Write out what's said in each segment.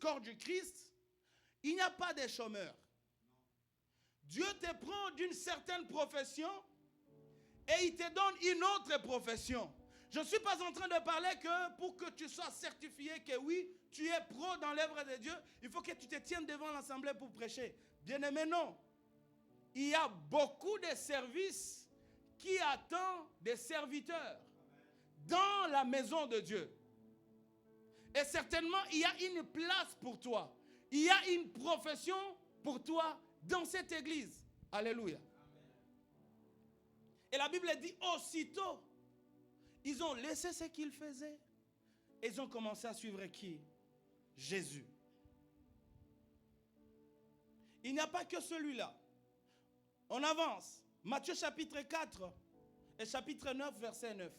corps du Christ, il n'y a pas de chômeurs. Dieu te prend d'une certaine profession et il te donne une autre profession. Je ne suis pas en train de parler que pour que tu sois certifié que oui, tu es pro dans l'œuvre de Dieu, il faut que tu te tiennes devant l'assemblée pour prêcher. Bien-aimé, non. Il y a beaucoup de services qui attendent des serviteurs dans la maison de Dieu. Et certainement, il y a une place pour toi. Il y a une profession pour toi dans cette église. Alléluia. Et la Bible dit aussitôt, ils ont laissé ce qu'ils faisaient. Et ils ont commencé à suivre qui? Jésus. Il n'y a pas que celui-là. On avance. Matthieu chapitre 4 et chapitre 9, verset 9.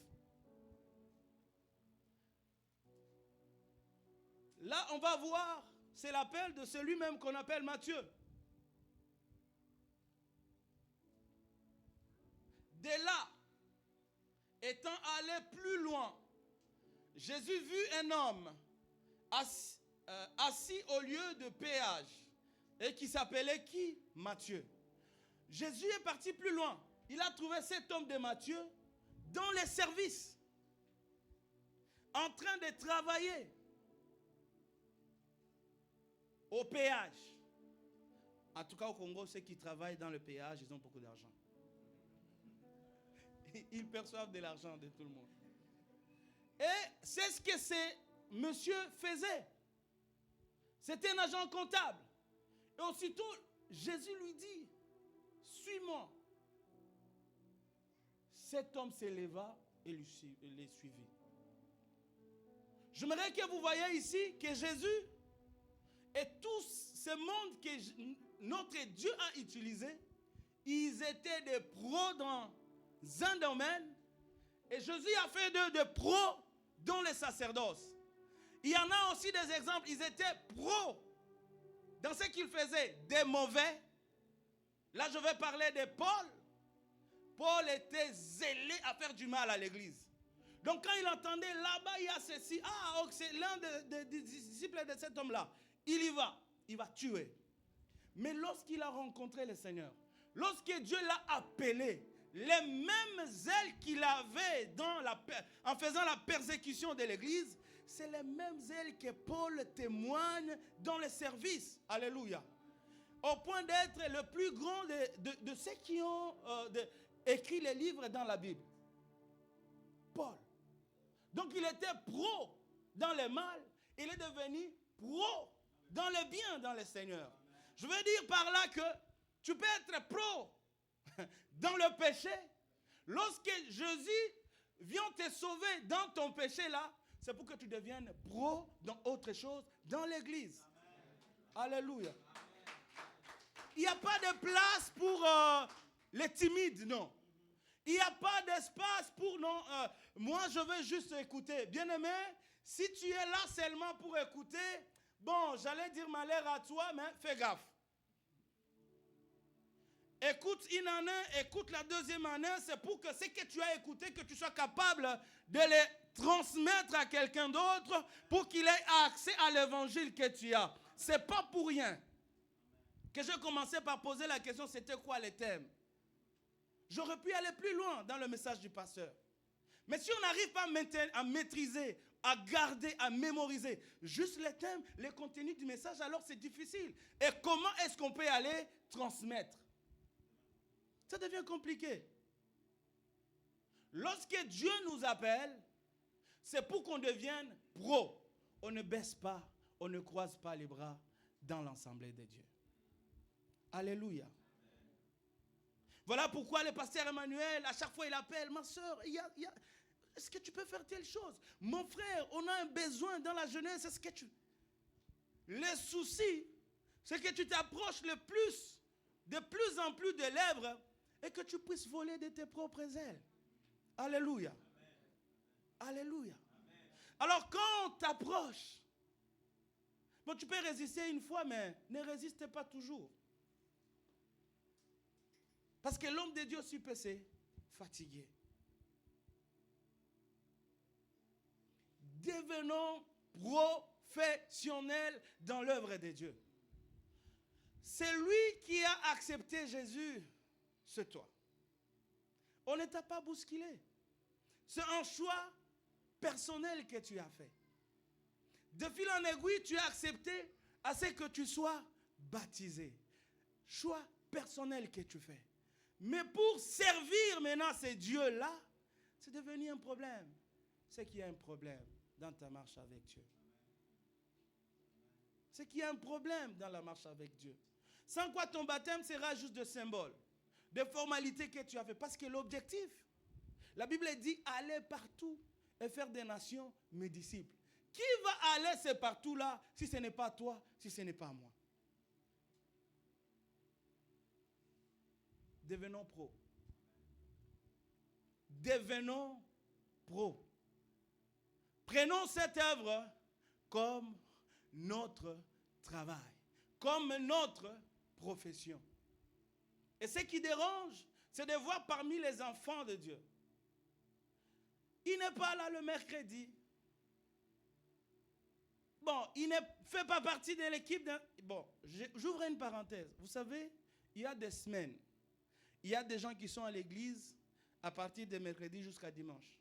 Là, on va voir, c'est l'appel de celui-même qu'on appelle Matthieu. De là, étant allé plus loin, Jésus vit un homme assis au lieu de péage et qui s'appelait qui? Matthieu. Jésus est parti plus loin. Il a trouvé cet homme de Matthieu dans les services, en train de travailler au péage. En tout cas, au Congo, ceux qui travaillent dans le péage, ils ont beaucoup d'argent. Ils perçoivent de l'argent de tout le monde. Et c'est ce que ce monsieur faisait. C'était un agent comptable. Et aussitôt, Jésus lui dit, suis-moi. Cet homme s'éleva et les suivit. J'aimerais que vous voyez ici que Jésus et tout ce monde que notre Dieu a utilisé, ils étaient des pros dans un domaine et Jésus a fait d'eux des pros dans le sacerdoce. Il y en a aussi des exemples, ils étaient pros dans ce qu'ils faisaient, des mauvais. Là, je vais parler de Paul. Paul était zélé à faire du mal à l'église. Donc, quand il entendait là-bas, il y a ceci. Ah, c'est l'un des disciples de cet homme-là. Il va tuer. Mais lorsqu'il a rencontré le Seigneur, lorsque Dieu l'a appelé, les mêmes ailes qu'il avait en faisant la persécution de l'église, c'est les mêmes ailes que Paul témoigne dans le service. Alléluia. Au point d'être le plus grand de ceux qui ont écrit les livres dans la Bible. Paul. Donc il était pro dans le mal, il est devenu pro dans le bien dans le Seigneur. Je veux dire par là que tu peux être pro dans le péché. Lorsque Jésus vient te sauver dans ton péché là, c'est pour que tu deviennes pro dans autre chose, dans l'église. Alléluia. Il n'y a pas de place pour les timides, non. Il n'y a pas d'espace pour non. Moi, je veux juste écouter. Bien-aimé, si tu es là seulement pour écouter, bon, j'allais dire malheur à toi, mais fais gaffe. Écoute une année, écoute la deuxième année, c'est pour que ce que tu as écouté, que tu sois capable de le transmettre à quelqu'un d'autre pour qu'il ait accès à l'évangile que tu as. Ce n'est pas pour rien que j'ai commencé par poser la question, c'était quoi le thème? J'aurais pu aller plus loin dans le message du pasteur. Mais si on n'arrive pas à maîtriser, à garder, à mémoriser juste les thèmes, les contenus du message, alors c'est difficile. Et comment est-ce qu'on peut aller transmettre? Ça devient compliqué. Lorsque Dieu nous appelle, c'est pour qu'on devienne pro. On ne baisse pas, on ne croise pas les bras dans l'assemblée de Dieu. Alléluia. Voilà pourquoi le pasteur Emmanuel, à chaque fois il appelle, ma soeur, est-ce que tu peux faire telle chose? Mon frère, on a un besoin dans la jeunesse, est-ce que tu... Les soucis, c'est que tu t'approches de plus en plus de lèvres et que tu puisses voler de tes propres ailes. Alléluia. Amen. Alléluia. Amen. Alors quand on t'approche, bon, tu peux résister une fois, mais ne résiste pas toujours. Parce que l'homme de Dieu aussi peut se fatiguer. Devenons prophétiques. professionnel dans l'œuvre de Dieu. C'est lui qui a accepté Jésus, c'est toi. On ne t'a pas bousculé. C'est un choix personnel que tu as fait. De fil en aiguille, tu as accepté à ce que tu sois baptisé. Choix personnel que tu fais. Mais pour servir maintenant ces dieux-là, c'est devenu un problème. C'est qu'il y a un problème dans ta marche avec Dieu. C'est qu'il y a un problème dans la marche avec Dieu. Sans quoi ton baptême sera juste de symbole, de formalité que tu as fait. Parce que l'objectif, la Bible dit, allez partout et faire des nations mes disciples. Qui va aller ce partout-là si ce n'est pas toi, si ce n'est pas moi? Devenons pros. Devenons pros. Prenons cette œuvre comme notre travail, comme notre profession. Et ce qui dérange, c'est de voir parmi les enfants de Dieu. Il n'est pas là le mercredi. Bon, il ne fait pas partie de l'équipe. Bon, j'ouvre une parenthèse. Vous savez, il y a des semaines, il y a des gens qui sont à l'église à partir de mercredi jusqu'à dimanche.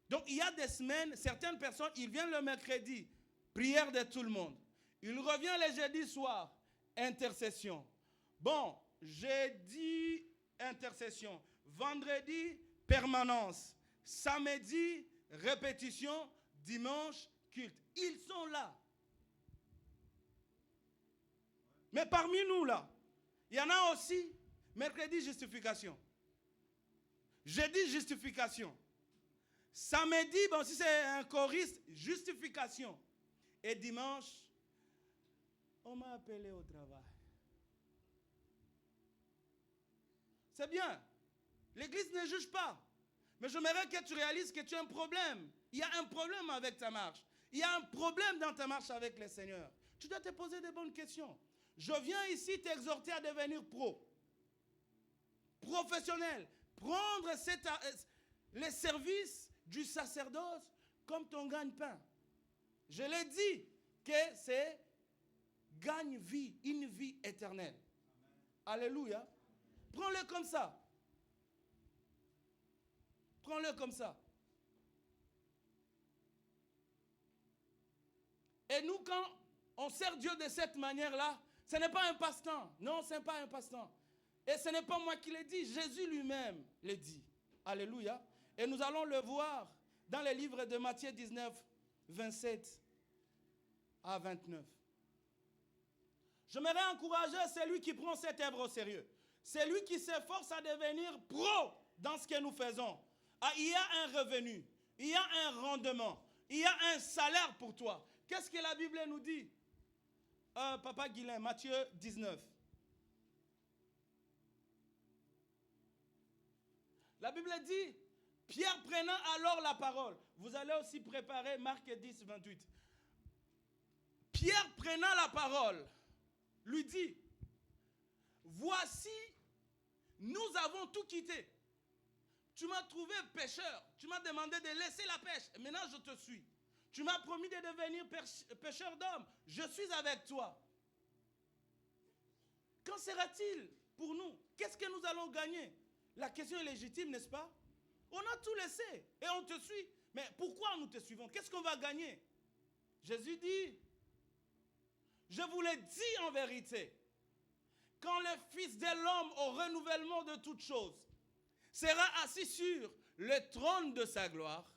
Donc, il y a des semaines, certaines personnes, ils viennent le mercredi, prière de tout le monde. Ils reviennent le jeudi soir, intercession. Bon, jeudi, intercession. Vendredi, permanence. Samedi, répétition. Dimanche, culte. Ils sont là. Mais parmi nous, là, il y en a aussi, mercredi, justification. Jeudi, justification. Samedi, bon, si c'est un choriste, justification. Et dimanche, on m'a appelé au travail. C'est bien. L'église ne juge pas. Mais j'aimerais que tu réalises que tu as un problème. Il y a un problème avec ta marche. Il y a un problème dans ta marche avec le Seigneur. Tu dois te poser des bonnes questions. Je viens ici t'exhorter à devenir pro. Professionnel. Prendre les services du sacerdoce comme ton gagne-pain. Je l'ai dit que c'est gagne-vie, une vie éternelle. Amen. Alléluia. Prends-le comme ça. Prends-le comme ça. Et nous, quand on sert Dieu de cette manière-là, ce n'est pas un passe-temps. Non, ce n'est pas un passe-temps. Et ce n'est pas moi qui l'ai dit, Jésus lui-même l'a dit. Alléluia. Et nous allons le voir dans les livres de Matthieu 19, 27 à 29. J'aimerais encourager celui qui prend cette œuvre au sérieux. Celui qui s'efforce à devenir pro dans ce que nous faisons. Ah, il y a un revenu, il y a un rendement, il y a un salaire pour toi. Qu'est-ce que la Bible nous dit? Papa Guilain, Matthieu 19. La Bible dit, Pierre prenant alors la parole. Vous allez aussi préparer Marc 10, 28. Pierre prenant la parole, lui dit, voici, nous avons tout quitté. Tu m'as trouvé pêcheur. Tu m'as demandé de laisser la pêche. Et maintenant, je te suis. Tu m'as promis de devenir pêcheur d'hommes. Je suis avec toi. Qu'en sera-t-il pour nous? Qu'est-ce que nous allons gagner? La question est légitime, n'est-ce pas? On a tout laissé et on te suit. Mais pourquoi nous te suivons? Qu'est-ce qu'on va gagner? Jésus dit, je vous l'ai dit en vérité, quand le Fils de l'homme au renouvellement de toutes choses sera assis sur le trône de sa gloire,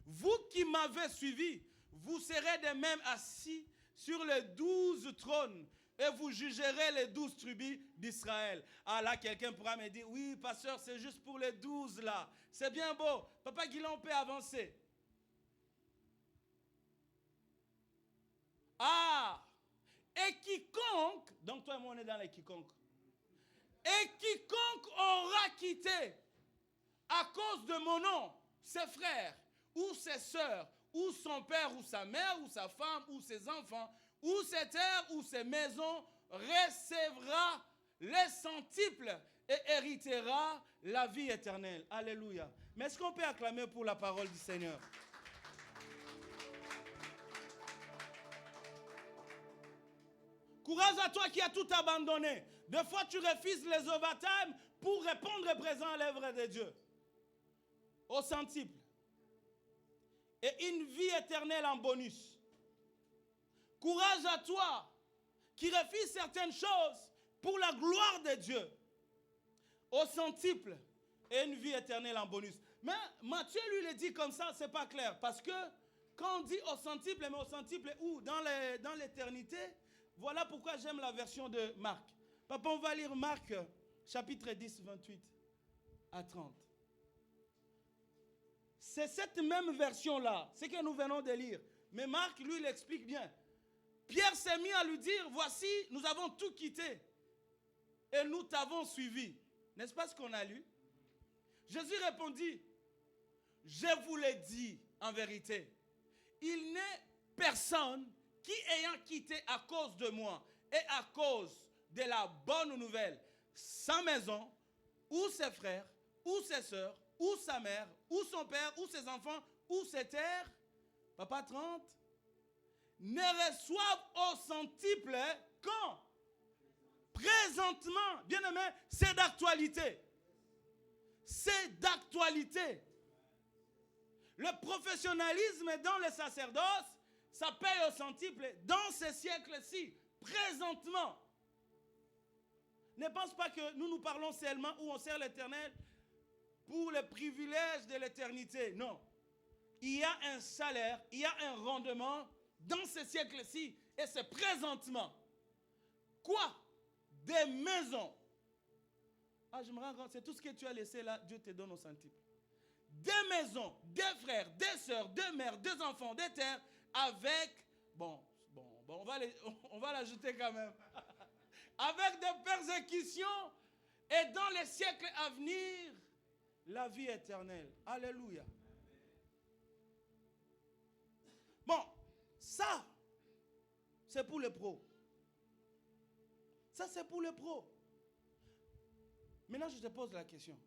vous qui m'avez suivi, vous serez de même assis sur les 12 trônes et vous jugerez les 12 tribus d'Israël. Ah là, quelqu'un pourra me dire, oui, pasteur, c'est juste pour les 12 là. C'est bien beau. Papa Guilain, on peut avancer. Ah, et quiconque, donc toi et moi on est dans les quiconques, et quiconque aura quitté à cause de mon nom, ses frères, ou ses sœurs, ou son père, ou sa mère, ou sa femme, ou ses enfants, ou ses terres, ou ses maisons, recevra les centuples et héritera la vie éternelle. Alléluia. Mais est-ce qu'on peut acclamer pour la parole du Seigneur? Courage à toi qui as tout abandonné. Des fois, tu refuses les overtime pour répondre présent à l'œuvre de Dieu. Au centuple. Et une vie éternelle en bonus. Courage à toi qui refuse certaines choses pour la gloire de Dieu. Au centuple et une vie éternelle en bonus. Mais Matthieu lui le dit comme ça, c'est pas clair. Parce que quand on dit au centuple, mais au centuple où? Dans l'éternité. Voilà pourquoi j'aime la version de Marc. Papa, on va lire Marc chapitre 10, 28 à 30. C'est cette même version-là, ce que nous venons de lire. Mais Marc, lui, il explique bien. Pierre s'est mis à lui dire, voici, nous avons tout quitté et nous t'avons suivi. N'est-ce pas ce qu'on a lu? Jésus répondit, je vous l'ai dit en vérité, il n'est personne qui ayant quitté à cause de moi et à cause de la bonne nouvelle, sa maison, ou ses frères, ou ses sœurs, ou sa mère, ou son père, ou ses enfants, ou ses terres, papa 30, ne reçoivent au centuple quand? Présentement, bien aimé, c'est d'actualité. C'est d'actualité. Le professionnalisme dans le sacerdoce, ça paye au centuple dans ce siècle-ci, présentement. Ne pense pas que nous parlons seulement où on sert l'Éternel pour le privilège de l'éternité. Non. Il y a un salaire, il y a un rendement dans ce siècle-ci et c'est présentement. Quoi? Des maisons. Ah, je me rends compte, c'est tout ce que tu as laissé là, Dieu te donne au centuple. Des maisons, des frères, des sœurs, des mères, des enfants, des terres, avec, on va l'ajouter quand même, avec des persécutions et dans les siècles à venir, la vie éternelle. Alléluia. Bon, ça, c'est pour les pros. Ça, c'est pour les pros. Maintenant, je te pose la question.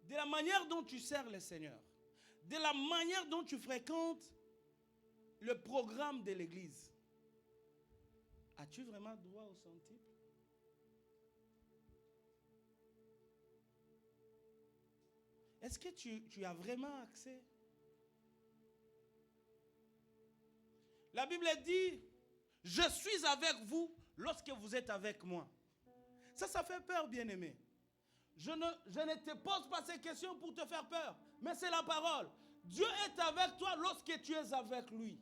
De la manière dont tu sers le Seigneur, de la manière dont tu fréquentes le programme de l'Église, as-tu vraiment droit au centuple? Est-ce que tu as vraiment accès? La Bible dit, je suis avec vous lorsque vous êtes avec moi. Ça fait peur, bien-aimé. Je ne te pose pas ces questions pour te faire peur, mais c'est la parole. Dieu est avec toi lorsque tu es avec lui.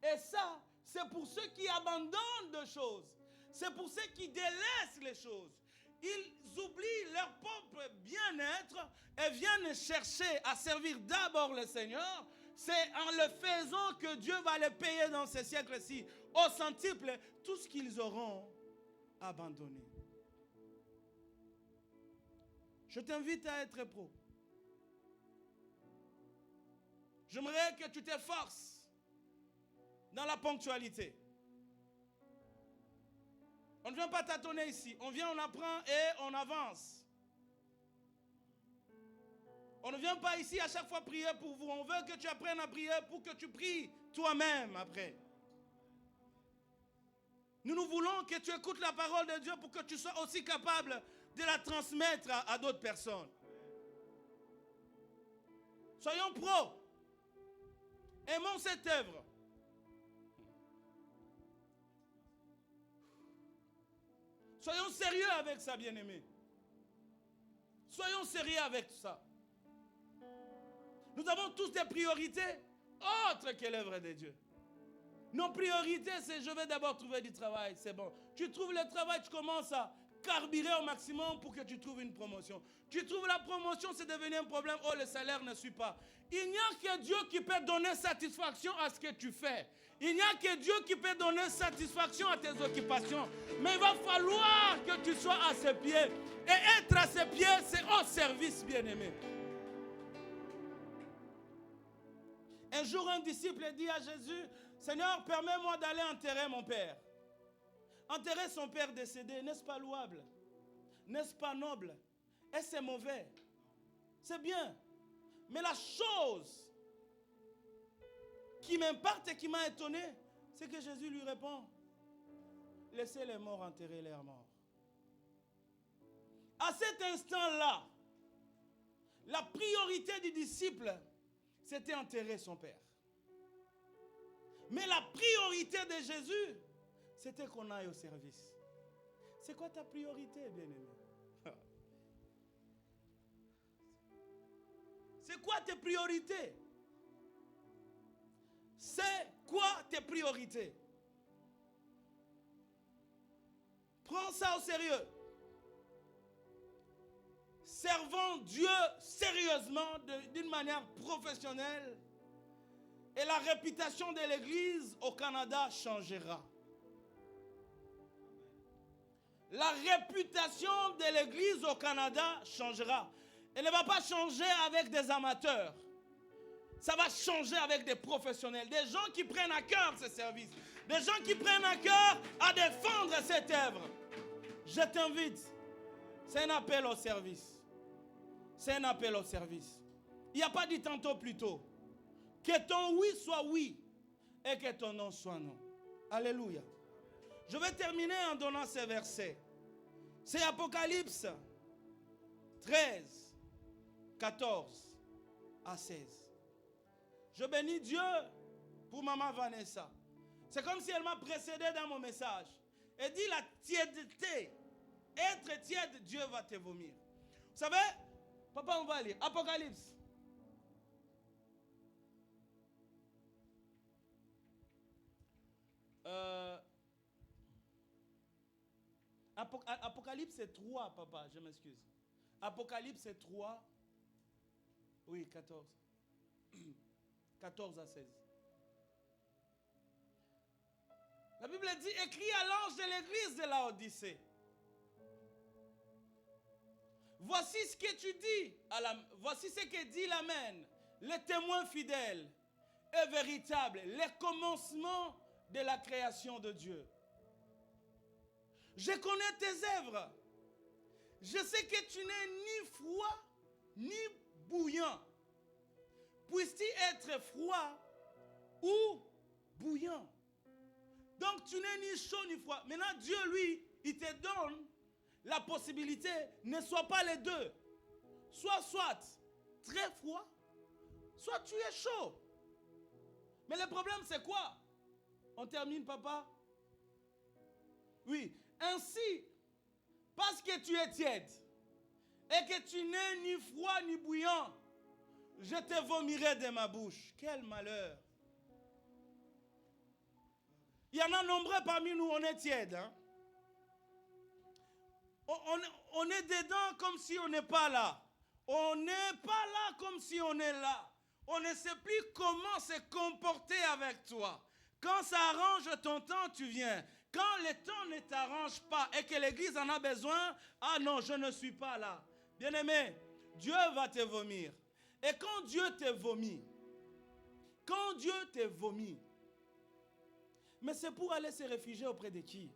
Et ça, c'est pour ceux qui abandonnent des choses. C'est pour ceux qui délaissent les choses. Ils oublient leur propre bien-être et viennent chercher à servir d'abord le Seigneur. C'est en le faisant que Dieu va les payer dans ce siècle-ci, au centuple, tout ce qu'ils auront abandonné. Je t'invite à être pro. J'aimerais que tu t'efforces dans la ponctualité. On ne vient pas tâtonner ici. On vient, on apprend et on avance. On ne vient pas ici à chaque fois prier pour vous. On veut que tu apprennes à prier pour que tu pries toi-même après. Nous voulons que tu écoutes la parole de Dieu pour que tu sois aussi capable de la transmettre à d'autres personnes. Soyons pros. Aimons cette œuvre. Soyons sérieux avec ça, bien-aimés. Soyons sérieux avec ça. Nous avons tous des priorités autres que l'œuvre de Dieu. Nos priorités, c'est je vais d'abord trouver du travail, c'est bon. Tu trouves le travail, tu commences à carburer au maximum pour que tu trouves une promotion. Tu trouves la promotion, c'est devenu un problème. Oh, le salaire ne suit pas. Il n'y a que Dieu qui peut donner satisfaction à ce que tu fais. Il n'y a que Dieu qui peut donner satisfaction à tes occupations. Mais il va falloir que tu sois à ses pieds. Et être à ses pieds, c'est au service, bien-aimé. Un jour, un disciple dit à Jésus, Seigneur, permets-moi d'aller enterrer mon père. Enterrer son père décédé, n'est-ce pas louable? N'est-ce pas noble? Et c'est mauvais? C'est bien. Mais la chose qui m'impacte et qui m'a étonné, c'est que Jésus lui répond, laissez les morts enterrer leurs morts. À cet instant-là, la priorité du disciple, c'était enterrer son père. Mais la priorité de Jésus, c'était qu'on aille au service. C'est quoi ta priorité, bien-aimé? C'est quoi tes priorités? C'est quoi tes priorités? Prends ça au sérieux. Servons Dieu sérieusement, d'une manière professionnelle, et la réputation de l'Église au Canada changera. La réputation de l'Église au Canada changera. Elle ne va pas changer avec des amateurs. Ça va changer avec des professionnels, des gens qui prennent à cœur ce service, des gens qui prennent à cœur à défendre cette œuvre. Je t'invite. C'est un appel au service. C'est un appel au service. Il n'y a pas dit tantôt plus tôt. Que ton oui soit oui et que ton non soit non. Alléluia. Je vais terminer en donnant ces versets. C'est Apocalypse 13, 14 à 16. Je bénis Dieu pour maman Vanessa. C'est comme si elle m'a précédé dans mon message. Elle dit la tièdeté. Être tiède, Dieu va te vomir. Vous savez, papa, on va lire Apocalypse. Apocalypse c'est 3, papa, je m'excuse. Apocalypse c'est 3. Oui, 14. 14 à 16. La Bible dit, écrit à l'ange de l'église de Laodicée. Voici ce que tu dis, voici ce que dit l'Amen, le témoin fidèle et véritable, les commencements de la création de Dieu. Je connais tes œuvres. Je sais que tu n'es ni froid ni bouillant. Puisses-tu être froid ou bouillant? Donc tu n'es ni chaud ni froid. Maintenant Dieu, lui, il te donne la possibilité, ne sois pas les deux. Soit très froid, soit tu es chaud. Mais le problème c'est quoi? On termine, papa? Oui. Ainsi, parce que tu es tiède et que tu n'es ni froid ni bouillant, je te vomirai de ma bouche. Quel malheur. Il y en a nombreux parmi nous, on est tiède. Hein? On est dedans comme si on n'est pas là. On n'est pas là comme si on est là. On ne sait plus comment se comporter avec toi. Quand ça arrange ton temps, tu viens. Quand le temps ne t'arrange pas et que l'église en a besoin, ah non, je ne suis pas là. Bien-aimé, Dieu va te vomir. Et quand Dieu te vomit, mais c'est pour aller se réfugier auprès de qui?